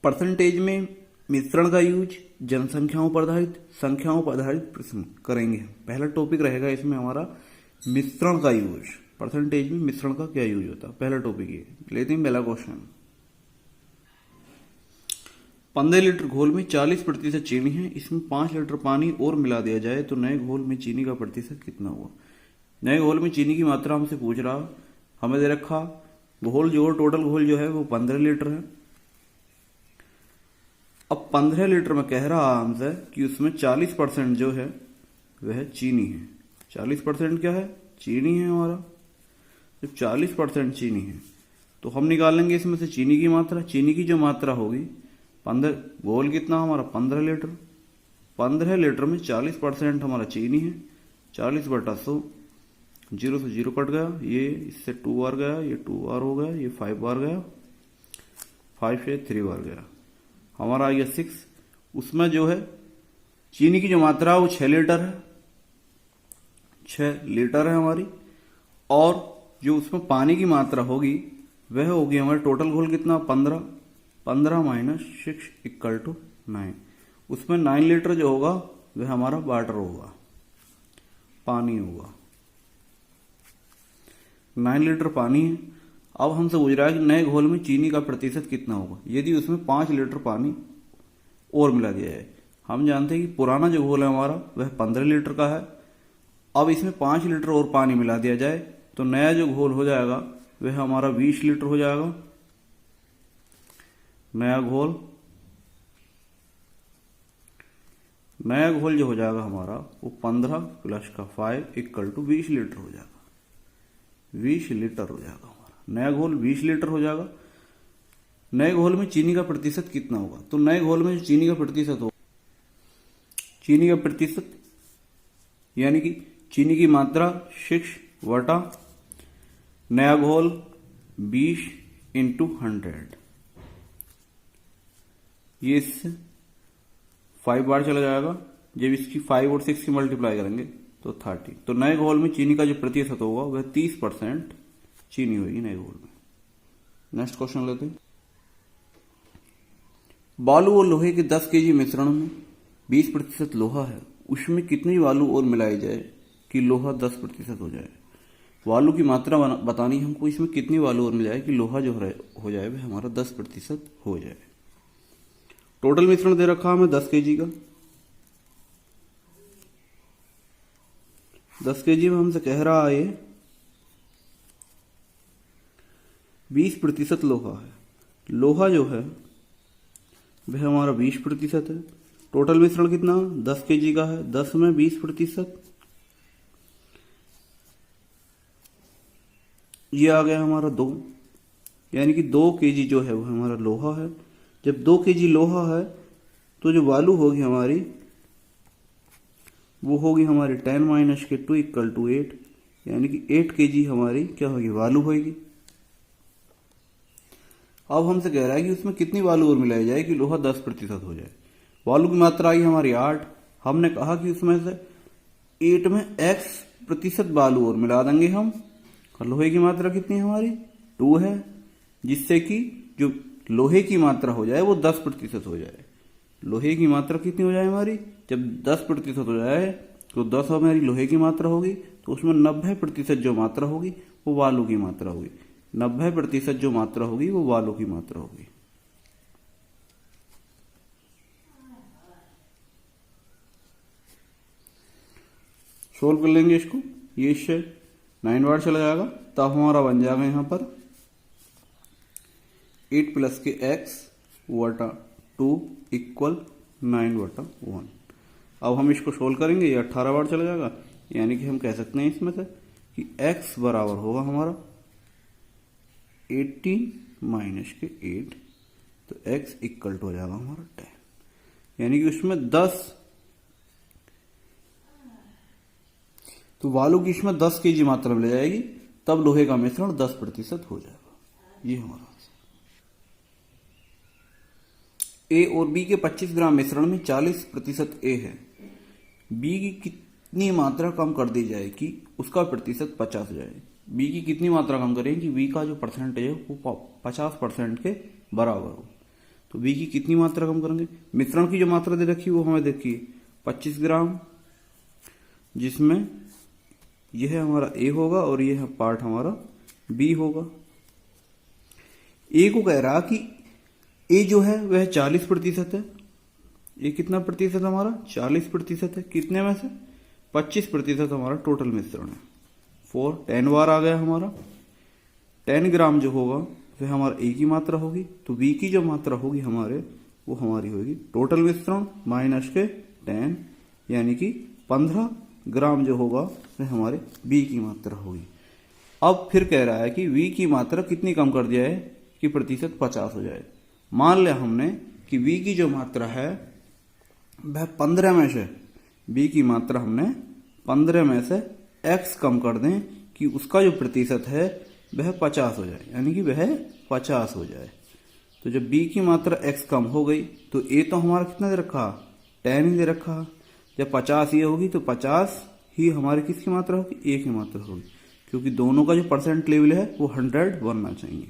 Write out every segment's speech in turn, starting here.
Percentage में मिश्रण का यूज जनसंख्याओं पर आधारित संख्याओं पर आधारित प्रश्न करेंगे। पहला टॉपिक रहेगा इसमें हमारा मिश्रण का यूज। परसेंटेज में मिश्रण का क्या यूज होता है, पहला टॉपिक ये। लेते हैं पहला क्वेश्चन। 15 लीटर घोल में 40% चीनी है, इसमें 5 लीटर पानी और मिला दिया जाए तो नए घोल में चीनी का प्रतिशत कितना हुआ। नए घोल में चीनी की मात्रा हमसे पूछ रहा, हमें दे रखा घोल जो टोटल घोल जो है वो 15 लीटर है। अब 15 लीटर में कह रहा हमसे कि उसमें 40% जो है वह चीनी है। 40% क्या है, चीनी है हमारा। जब 40% चीनी है तो हम निकालेंगे इसमें से चीनी की मात्रा। चीनी की जो मात्रा होगी 15, घोल कितना हमारा 15 लीटर। 15 लीटर में 40% हमारा चीनी है। 40/100, 0 से 0 कट गया, ये इससे 2 बार गया, ये 2 बार हो गया, ये 5 बार गया, 5 से 3 बार गया, हमारा आ गया 6। उसमें जो है चीनी की जो मात्रा है वो 6 लीटर है। 6 लीटर है हमारी। और जो उसमें पानी की मात्रा होगी वह होगी हमारे टोटल घोल कितना 15। 15 - 6 = 9। उसमें 9 लीटर जो होगा वह हमारा वाटर होगा, पानी होगा। 9 लीटर पानी है। अब हमसे पूछ रहा है कि नए घोल में चीनी का प्रतिशत कितना होगा यदि उसमें 5 लीटर पानी और मिला दिया जाए। हम जानते हैं कि पुराना जो घोल है हमारा वह 15 लीटर का है। अब इसमें 5 लीटर और पानी मिला दिया जाए तो नया जो घोल हो जाएगा वह हमारा 20 लीटर हो जाएगा। नया घोल जो हो जाएगा हमारा वो 15 + 5 = 20 लीटर हो जाएगा। 20 लीटर हो जाएगा हमारा नया घोल, 20 लीटर हो जाएगा। नए घोल में चीनी का प्रतिशत कितना होगा, तो नए घोल में जो चीनी का प्रतिशत होगा, चीनी का प्रतिशत यानी कि चीनी की मात्रा 6 बटा नया घोल 20 × 100, ये इससे 5 बार चला जाएगा। जब इसकी 5 और 6 की मल्टीप्लाई करेंगे तो 30। तो नए घोल में चीनी का जो प्रतिशत होगा वह 30% चीनी होगी नए घोल में। नेक्स्ट क्वेश्चन लेते हैं। बालू और लोहे के 10 kg मिश्रण में 20% लोहा है, उसमें कितनी बालू और मिलाई जाए कि लोहा 10% हो जाए। बालू की मात्रा बतानी हमको, इसमें कितनी बालू और मिल जाए कि लोहा जो हो जाए वह हमारा 10% हो जाए। टोटल मिश्रण दे रखा हमें 10 kg का। 10 kg में हमसे कह रहा है ये 20% लोहा है। लोहा जो है वह हमारा 20% है। टोटल मिश्रण कितना 10 kg का है। 10 में 20%, ये आ गया हमारा 2, यानी कि 2 kg जो है वो हमारा लोहा है। जब 2 kg लोहा है तो जो बालू होगी हमारी वो होगी हमारी 10 - 2 = 8, यानी कि 8 kg हमारी क्या होगी, बालू होगी। अब हमसे कह रहा है कि उसमें कितनी बालू और मिलाई जाए कि लोहा 10% हो जाए। बालू की मात्रा आई हमारी 8। हमने कहा कि उसमें से 8 में x% बालू और मिला देंगे हम। और लोहे की मात्रा कितनी है हमारी 2 है, जिससे कि जो लोहे की मात्रा हो जाए वो 10% हो जाए। लोहे की मात्रा कितनी हो जाए हमारी, जब 10% हो जाए तो 10 हमारी लोहे की मात्रा होगी, तो उसमें 90% जो मात्रा होगी वो बालू की मात्रा होगी। 90% जो मात्रा होगी वो बालू की मात्रा होगी। सोल्व कर लेंगे इसको। ये इससे 9 बार चला जाएगा, तब हमारा बन जाएगा यहां पर 8 + x बटा 2 = 9/1। अब हम इसको सोल्व करेंगे, ये 18 बार चला जाएगा, यानी कि हम कह सकते हैं इसमें से कि x बराबर होगा हमारा 18 - 8, तो x = हो जाएगा हमारा 10, यानी कि उसमें 10। तो बालू की इसमें 10 kg मात्रा मिल जाएगी, तब लोहे का मिश्रण 10% हो जाएगा। ये हमारा ए और बी के 25 ग्राम मिश्रण में 40% ए है। बी की कितनी मात्रा कम कर दी जाए कि उसका प्रतिशत 50 हो जाए। बी की कितनी मात्रा कम करें कि बी का जो परसेंटेज है वो 50% के बराबर हो। तो बी की कितनी मात्रा कम करेंगे? मिश्रण की जो मात्रा दे रखी है वो हमें देखिए 25 ग्राम, जिसमें यह हमारा ए होगा और यह पार्ट हमारा बी होगा। ए को कह रहा कि ए जो है वह 40% है। ये कितना प्रतिशत हमारा? 40% है। कितने में से? 25% हमारा टोटल मिश्रण है। 10 बार आ गया हमारा। 10 ग्राम जो होगा वह हमारा ए की मात्रा होगी, तो बी की जो मात्रा होगी हमारे, वो हमारी होगी टोटल मिश्रण माइनस के 10, यानी कि 15 ग्राम जो होगा वह हमारे बी की मात्रा होगी। अब फिर कह रहा है कि बी की मात्रा कितनी कम कर दिया है कि प्रतिशत 50 हो जाए। मान लिया हमने कि बी की जो मात्रा है वह 15 में से, बी की मात्रा हमने 15 में से x कम कर दें कि उसका जो प्रतिशत है वह 50 हो जाए, यानी कि वह 50 हो जाए। तो जब b की मात्रा x कम हो गई तो a तो हमारा कितना दे रखा? 10 ही दे रखा। जब 50 ये होगी तो 50 ही हमारी किसकी मात्रा होगी? a की मात्रा होगी, क्योंकि दोनों का जो परसेंट लेवल है वो 100 बनना चाहिए।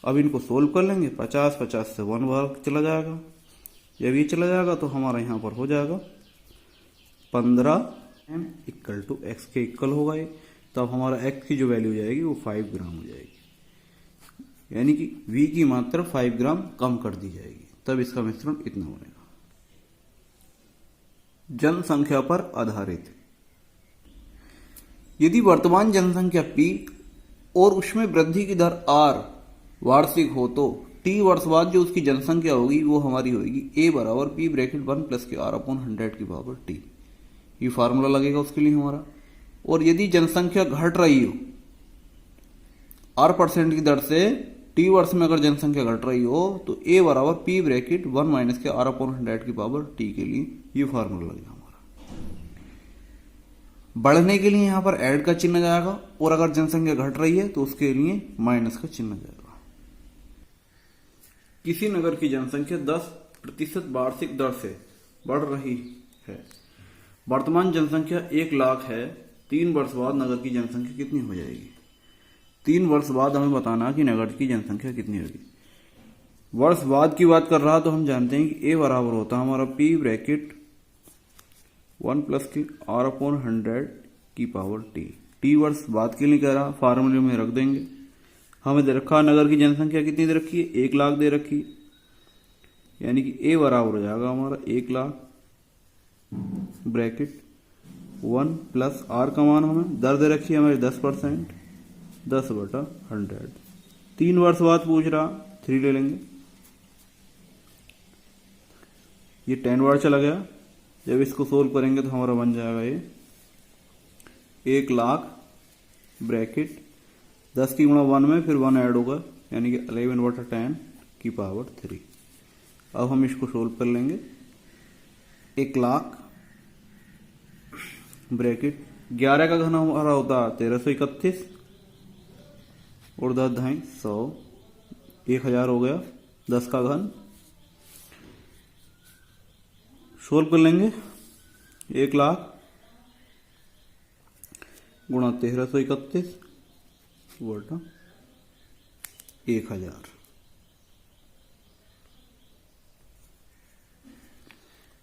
अब इनको सोल्व कर लेंगे। 50 से 1 बार चला जाएगा। जब ये चला जाएगा तो हमारा यहाँ पर हो जाएगा 15m इक्वल टू x के इक्वल होगा ये। तब हमारा x की जो वैल्यू हो जाएगी वो 5 ग्राम हो जाएगी, यानी कि v की मात्रा 5 ग्राम कम कर दी जाएगी। तब इसका मिश्रण इतना बनेगा। जनसंख्या पर आधारित। यदि वर्तमान जनसंख्या p और उसमें वृद्धि की दर r वार्षिक हो तो t वर्ष बाद जो उसकी जनसंख्या होगी वो हमारी होगी a बराबर p ब्रैकेट 1 प्लस के r अपॉन 100 की पावर t। ये फार्मूला लगेगा उसके लिए हमारा। और यदि जनसंख्या घट रही हो r% की दर से, t वर्ष में अगर जनसंख्या घट रही हो तो a बराबर p ब्रैकेट 1 माइनस के r अपॉन 100 की पावर t के लिए ये फार्मूला लगेगा हमारा। बढ़ने के लिए यहां पर ऐड का चिन्ह जाएगा, और अगर जनसंख्या घट रही है तो उसके लिए माइनस का चिन्ह जाएगा। किसी नगर की जनसंख्या 10% वार्षिक दर से बढ़ रही है। वर्तमान जनसंख्या 1 लाख है। 3 वर्ष बाद नगर की जनसंख्या कितनी हो जाएगी? 3 वर्ष बाद हमें बताना कि नगर की जनसंख्या कितनी होगी। वर्ष बाद की बात कर रहा तो हम जानते हैं कि a बराबर होता है हमारा p ब्रैकेट 1 प्लस की r अपॉन 100 की पावर t। t वर्ष बाद के लिए कह रहा, फार्मूले में रख देंगे। हमें दे रखा नगर की जनसंख्या कितनी दे रखी है? 1 लाख दे रखी, यानी कि a बराबर हो जाएगा हमारा 1 लाख ब्रैकेट 1 प्लस r का मान हमें दर दे रखी है हमारी 10%, 10/100। 3 वर्ष बाद पूछ रहा, 3 ले लेंगे। ये 10 बार चला गया। जब इसको सोल्व करेंगे तो हमारा बन जाएगा ये 1 लाख ब्रैकेट 10 की गुणा 1 में, फिर 1 ऐड होगा, यानी कि 11/10 की पावर 3। अब हम इसको सोल्व कर लेंगे। 1 लाख ब्रैकेट 11 का घन हमारा होता 1331 और 10 ढाई 100, 1000 हो गया 10 का घन। सोल्व कर लेंगे। 1 लाख गुणा 1331 बटा 1000।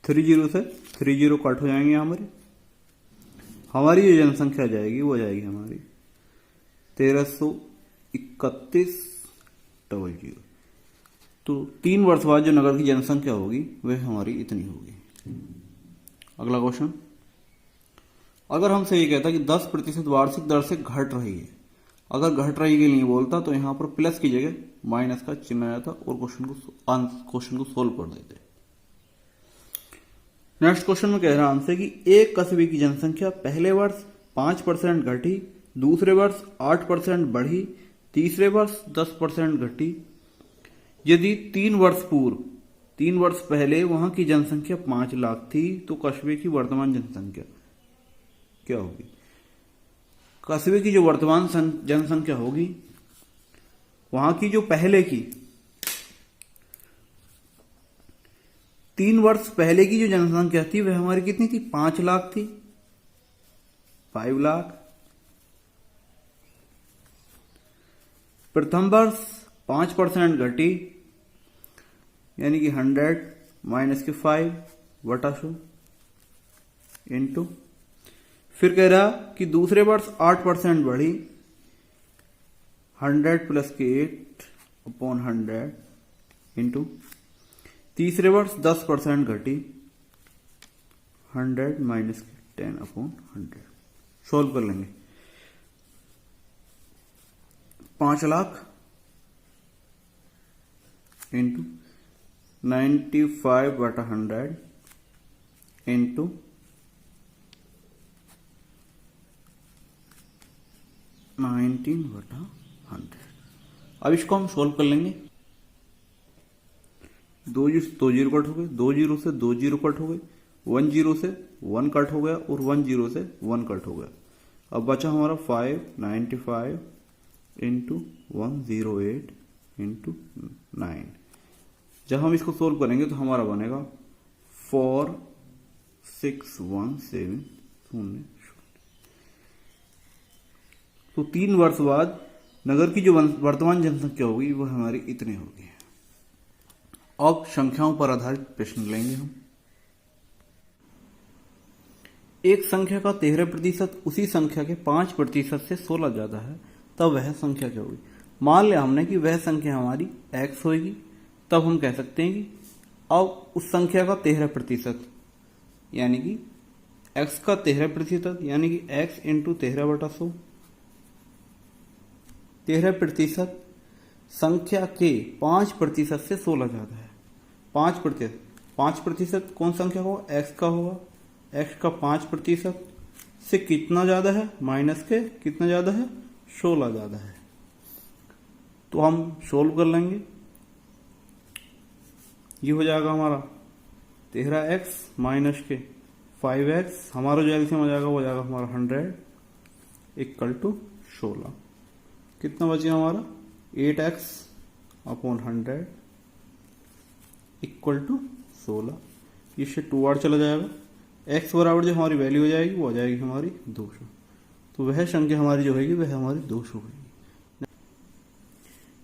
30 से 30 कट हो जाएंगे हमारी जो जनसंख्या जाएगी वो जाएगी हमारी 1331,00। तो 3 वर्ष बाद जो नगर की जनसंख्या होगी वह हमारी इतनी होगी। अगला क्वेश्चन, अगर हमसे ये कहता कि 10% वार्षिक दर से घट रही है, अगर घट रही के लिए बोलता तो यहां पर प्लस की जगह माइनस का चिन्ह आया था और क्वेश्चन को सोल्व कर देते। नेक्स्ट क्वेश्चन में कह रहा हमसे कि एक कस्बे की जनसंख्या पहले वर्ष 5% घटी, दूसरे वर्ष 8% बढ़ी, तीसरे वर्ष 10% घटी। यदि 3 वर्ष पहले वहां की जनसंख्या 5 लाख थी तो कस्बे की वर्तमान जनसंख्या क्या होगी? कस्बे की जो वर्तमान जनसंख्या होगी वहां की जो पहले की 3 वर्ष पहले की जो जनसंख्या थी वह हमारी कितनी थी? 5 लाख थी। 5 लाख। प्रथम वर्ष 5% घटी, यानी कि 100 माइनस के 5 बटा 100 इंटू, फिर कह रहा कि दूसरे वर्ष 8% बढ़ी, 100 प्लस के 8 अपॉन 100 इंटू, तीसरे वर्ष 10% घटी, 100 माइनस के 10 अपॉन 100। सोल्व कर लेंगे। 5 लाख इंटू 95 बटा 100 इंटू 19 बटा 100। अब इसको हम सोल्व कर लेंगे। 2 जीरो कट हो गए, 2 जीरो से 2 जीरो कट हो गए, 1 जीरो से 1 कट हो गया और 1 जीरो से 1 कट हो गया। अब बचा हमारा 595 इंटू 108 इंटू 9। जब हम इसको सोल्व करेंगे तो हमारा बनेगा 46170। तो 3 वर्ष बाद नगर की जो वर्तमान जनसंख्या होगी वह हमारी इतनी होगी। अब संख्याओं पर आधारित प्रश्न लेंगे हम। एक संख्या का 13% उसी संख्या के 5% से 16 ज्यादा है, तब वह संख्या क्या होगी। मान लिया हमने कि वह संख्या हमारी x होगी, तब हम कह सकते हैं कि अब उस संख्या का 13% यानी कि x का 13% यानी कि x इंटू 13/100। 13% संख्या के 5% से 16 ज्यादा है। 5% कौन संख्या होगा, x का होगा। x का 5% से कितना ज्यादा है, माइनस के कितना ज्यादा है, 16 ज्यादा है। तो हम सोल्व कर लेंगे। ये हो जाएगा हमारा 13x माइनस के 5x, हमारा जो एलसीएम हो जाएगा वो हो जाएगा हमारा 100 इक्वल टू 16। कितना बचे हमारा 8x अपॉन 100 इक्वल टू 16। इससे 2 बार चला जाएगा। x बराबर जो हमारी वैल्यू हो जाएगी वो आ जाएगी हमारी 200। तो वह संख्या हमारी जो होगी वह हमारी 200 होगी।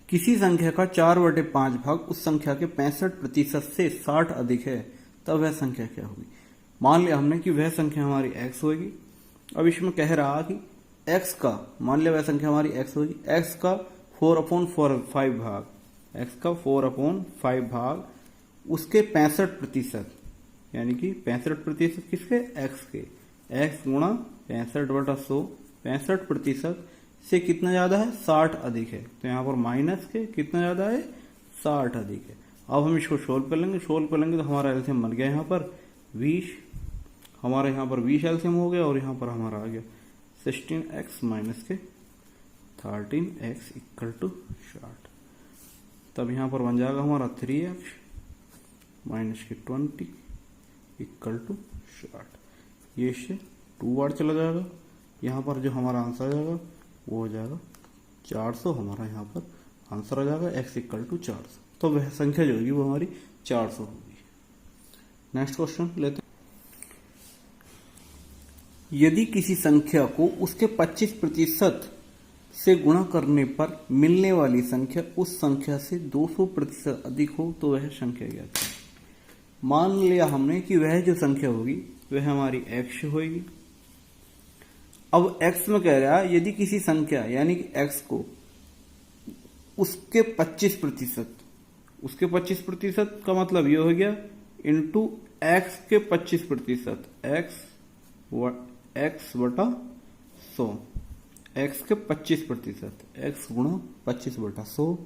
किसी संख्या का 4/5 भाग उस संख्या के 65% से 60 अधिक है, तब वह संख्या क्या होगी। मान लिया हमने कि वह संख्या हमारी x होगी। अब इसमें कह रहा कि x का, मान लिया वह संख्या हमारी x होगी, x का 4/5 भाग, x का 4/5 भाग उसके 65%, यानी कि 65% किसके, x के, x गुणा 65/100, 65% से कितना ज्यादा है, 60 अधिक है। तो यहां पर माइनस के कितना ज्यादा है, 60 अधिक है। अब हम इसको सोल्व कर लेंगे। सोल्व कर लेंगे तो हमारा एलसीएम बन गया यहाँ पर 20, हमारे यहाँ पर 20 एलसीएम हो गया और यहाँ पर हमारा आ गया 16x माइनस के 13x इक्वल टू 60। तब यहाँ पर बन जाएगा हमारा 3x माइनस के 20 इक्वल टू 60। ये इससे 2 बार चला जाएगा। यहाँ पर जो हमारा आंसर आ जाएगा वो हो जाएगा 400। हमारा यहाँ पर आंसर आ जाएगा x इक्वल टू 400। तो वह संख्या जो होगी वो हमारी 400 होगी। नेक्स्ट क्वेश्चन लेते हैं। यदि किसी संख्या को उसके 25% से गुणा करने पर मिलने वाली संख्या उस संख्या से 200% अधिक हो तो वह संख्या क्या है। मान लिया हमने कि वह जो संख्या होगी वह हमारी x होगी। अब x में कह रहा है यदि किसी संख्या यानी कि x को उसके 25%, उसके 25% का मतलब ये हो गया इंटू x के 25%, x बटा 100, x के 25%, x गुणा 25/100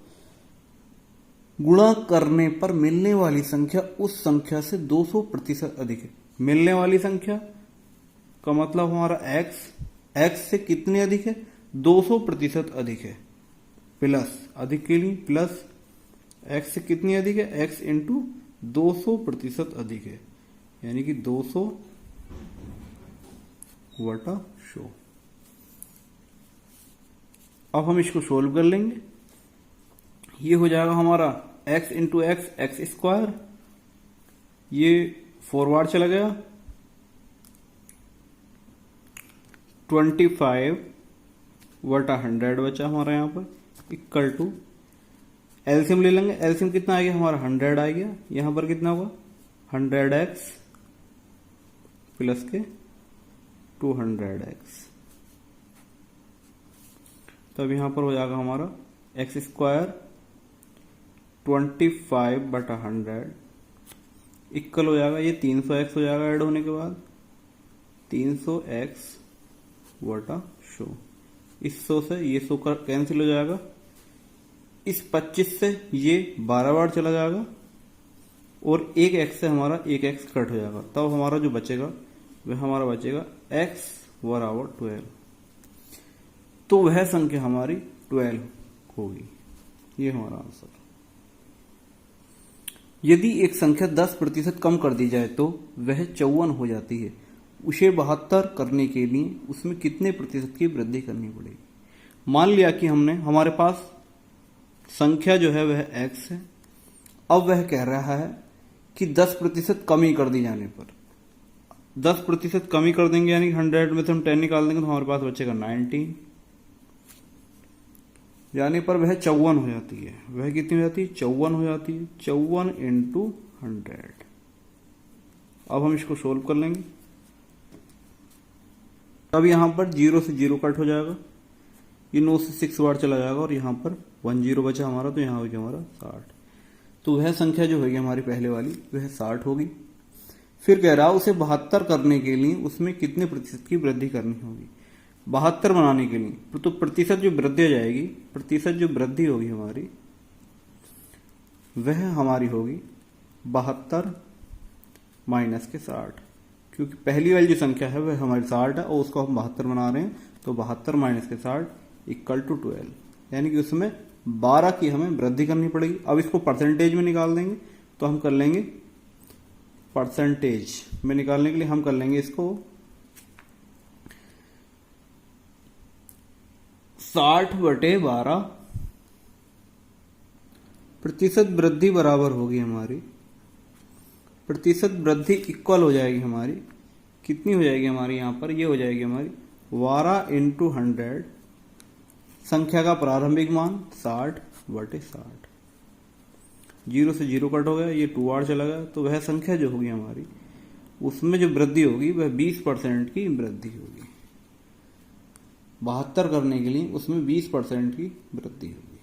गुणा करने पर मिलने वाली संख्या उस संख्या से 200% अधिक है। मिलने वाली संख्या का मतलब हमारा x से कितनी अधिक है, 200% अधिक है। प्लस अधिक के लिए प्लस x से कितनी अधिक है, x इंटू 200% अधिक है, यानी कि 200/100। अब हम इसको सोल्व कर लेंगे। ये हो जाएगा हमारा x इंटू x स्क्वायर, ये फॉरवर्ड चला गया, 25/100 बचा हमारा यहाँ पर इक्वल टू एलसीएम ले लेंगे। एलसीएम कितना आ गया हमारा 100 आ गया। यहां पर कितना होगा 100x प्लस के 200x। तो अब यहां पर हो जाएगा हमारा एक्स स्क्वायर 25/100 इक्वल हो जाएगा ये 300x हो जाएगा ऐड होने के बाद 300x बटा 100। इस 100 से ये 100 का कैंसिल हो जाएगा। इस 25 से ये 12 बार चला जाएगा और एक x से हमारा एक x कट हो जाएगा। तब हमारा जो बचेगा वह हमारा बचेगा x बराबर 12। तो वह संख्या हमारी 12 होगी। ये हमारा आंसर। यदि एक संख्या 10% कम कर दी जाए तो वह 54 हो जाती है। उसे 72 करने के लिए उसमें कितने प्रतिशत की वृद्धि करनी पड़ेगी। मान लिया कि हमारे पास संख्या जो है वह x है। अब वह कह रहा है कि 10% कमी कर दी जाने पर 10% कमी कर देंगे यानी 100 में से हम 10 निकाल देंगे तो हमारे पास बचेगा 19 यानी पर वह 54 हो जाती है। वह कितनी हो जाती है 54 हो जाती है। 54 × 100। अब हम इसको सोल्व कर लेंगे। अब यहां पर 0 से 0 कट हो जाएगा। ये 9 से 6 बार चला जाएगा और यहां पर 10 बचा हमारा। तो यहां हो गया हमारा 60। तो वह संख्या जो होगी हमारी पहले वाली वह 60 होगी। फिर कह रहा उसे 72 करने के लिए उसमें कितने प्रतिशत की वृद्धि करनी होगी। 72 बनाने के लिए तो प्रतिशत जो वृद्धि हो जाएगी, प्रतिशत जो वृद्धि होगी हमारी वह हमारी होगी 72 माइनस के 60। क्योंकि पहली वाली जो संख्या है वह हमारी 60 है और उसको हम 72 बना रहे हैं। तो 72 माइनस के 60 इक्वल टू 12 यानी कि उसमें 12 की हमें वृद्धि करनी पड़ेगी। अब इसको परसेंटेज में निकाल देंगे तो हम कर लेंगे परसेंटेज में निकालने के लिए हम कर लेंगे इसको 60/12 प्रतिशत वृद्धि बराबर होगी हमारी। प्रतिशत वृद्धि इक्वल हो जाएगी हमारी कितनी हो जाएगी हमारी यहां पर ये हो जाएगी हमारी 12 × 100 संख्या का प्रारंभिक मान 60/60। 0 से 0 कट हो गया ये 2 बार चला गया। तो वह संख्या जो होगी हमारी उसमें जो वृद्धि होगी वह 20% की वृद्धि होगी। 72 करने के लिए उसमें 20% की वृद्धि होगी।